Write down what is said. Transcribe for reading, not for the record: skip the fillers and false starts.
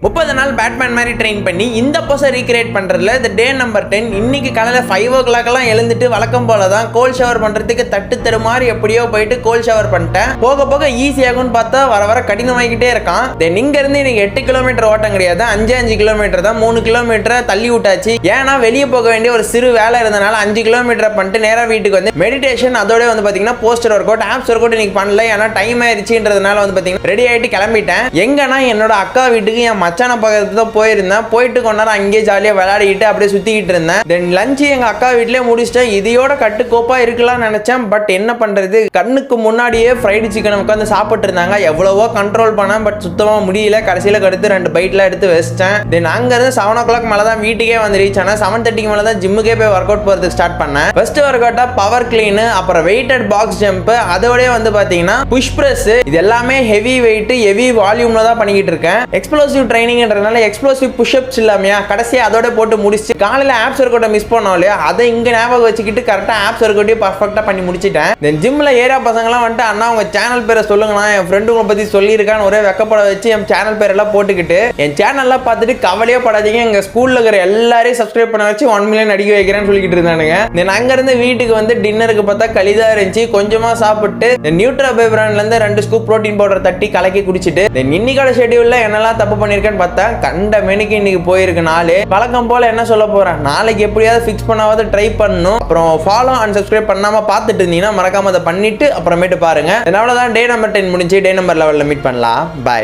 30 நாள் பேட்மேன் மாதிரி ட்ரெயின் பண்ணி இந்த போஸை ரீக்ரியேட் பண்ணுறதுல இந்த டே நம்பர் 10 இன்னைக்கு காலையில் 5 o'clock எழுந்துட்டு வழக்கம் போல தான் கோல் ஷவர் பண்ணுறதுக்கு தட்டு தரு மாதிரி எப்படியோ போயிட்டு கோல் ஷவர் பண்ணிட்டேன். போக போக ஈஸியாகும்னு பார்த்தா வர வர கடினமாகிக்கிட்டே இருக்கான். தென் இங்கேருந்து எனக்கு 8 கிலோமீட்டர் ஓட்டம் கிடையாது, 5 கிலோமீட்டர் தான். 3 கிலோமீட்டரை தள்ளி விட்டாச்சு. ஏன்னா வெளியே போக வேண்டிய ஒரு சிறு வேலை இருந்தனால 5 கிலோமீட்டரை பண்ணிட்டு நேராக வீட்டுக்கு வந்து மெடிடேஷன் அதோட வந்து பார்த்தீங்கன்னா poster work out apps work out இன்னைக்கு பண்ணல. ஏன்னா டைம் ஆயிடுச்சுன்றதுனால வந்து பார்த்தீங்கன்னா ரெடி ஆகிட்டு கிளம்பிட்டேன். எங்கன்னா என்னோட அக்கா வீட்டுக்கு என் மச்சான பக்கத்துல தான் போயிருந்தேன். போயிட்டு கொண்டாட அங்கேயே ஜாலியாக விளையாடிக்கிட்டு அப்படியே சுத்திக்கிட்டு இருந்தேன். தென் லஞ்ச் எங்க அக்கா வீட்டிலே முடிச்சிட்டேன். இதையோட கட்டுக்கோப்பா இருக்கலாம்னு நினைச்சேன். பட் என்ன பண்றது, கண்ணுக்கு முன்னாடியே ஃப்ரைடு சிக்கன் உட்காந்து சாப்பிட்டு இருந்தாங்க. எவ்வளவோ கண்ட்ரோல் பண்ணேன், பட் சுத்தமாக முடியல. கடைசியில் கடுத்து 2 பைட்லாம் எடுத்து வச்சிட்டேன். தென் அங்கேருந்து 7 o'clock மேலே தான் வீட்டுக்கே வந்து ரீச் ஆனால் 7:30 மேலே தான் ஜிம்முக்கே போய் ஒர்க் அவுட் போகிறதுக்கு ஸ்டார்ட் பண்ணேன். ஃபர்ஸ்ட் ஒர்க் அவுட்டா பவர் கிளீனு, அப்புறம் வெயிட்டட் பாக்ஸ் ஜம்ப், அதோடய வந்து பார்த்தீங்கன்னா புஷ் பிரஸ். இது எல்லாமே ஹெவி வெயிட் ஹெவி வால்யூம்ல தான் பண்ணிக்கிட்டு இருக்கேன். எக்ஸ்ப்ளோசிவ் ட்ரைனிங்ன்றதுனால எக்ஸ்ப்ளோசிவ் புஷ்அப்ஸ் இல்லாமையா கடைசியாக அதோட போட்டு முடிச்சு காலையில் ஆப்ஸ் ஒர்க் அவுட்டை மிஸ் பண்ணோம் இல்லையா, அதை இங்கே ஞாபகம் வச்சுக்கிட்டு கரெக்டாக ஆப்ஸ் ஒர்க் அவுட்டையும் பர்ஃபெக்டாக பண்ணி முடிச்சிட்டேன். தென் ஜிம்மில் ஏரியா பசங்களாம் வந்துட்டு அண்ணா உங்க சேனல் பேரை சொல்லுங்கண்ணா, என் ஃப்ரெண்டு உங்களை பற்றி சொல்லியிருக்கான்னு ஒரே வெக்கப்பட வச்சு என் சேனல் பேரெல்லாம் போட்டுக்கிட்டு என் சேனல்லாம் பார்த்துட்டு கவலையே படாதீங்க, எங்கள் ஸ்கூலில் இருக்கிற எல்லாரையும் சப்ஸ்கிரைப் பண்ண வச்சு 1 million அடிக்க வைக்கிறேன்னு சொல்லிக்கிட்டு இருந்தானுங்க. தென் அங்கேருந்து வீட்டுக்கு வந்து டின்னருக்கு பார்த்தா களிதாக இருந்துச்சு. கொஞ்சமாக சாப்பிட்டு நியூட்ரா பை பிராண்ட்லேருந்து 2 ஸ்கூப் ப்ரோட்டீன் பவுடர் தட்டி கலக்கி குடிச்சிட்டு தென் இன்னைக்கான ஷெட்யூலில் என்னெல்லாம் தப்பு பண்ணியிருக்கேன்னு பார்த்தா கண்ட மெனிக்கு இன்னைக்கு போயிருக்கு நாள். வழக்கம் போல என்ன சொல்ல போறேன், நாளைக்கு எப்படியாவது ஃபிக்ஸ் பண்ணாவது ட்ரை பண்ணணும். அப்புறம் ஃபாலோ அண்ட் சப்ஸ்கிரைப் பண்ணாம பார்த்துட்டு இருந்தீங்கன்னா மறக்காம அதை பண்ணிட்டு அப்புறமேட்டு பாருங்க. அவ்வளவுதான், டே நம்பர் 10 முடிஞ்சு டே நம்பர் 11 மீட் பண்ணலாம். பை.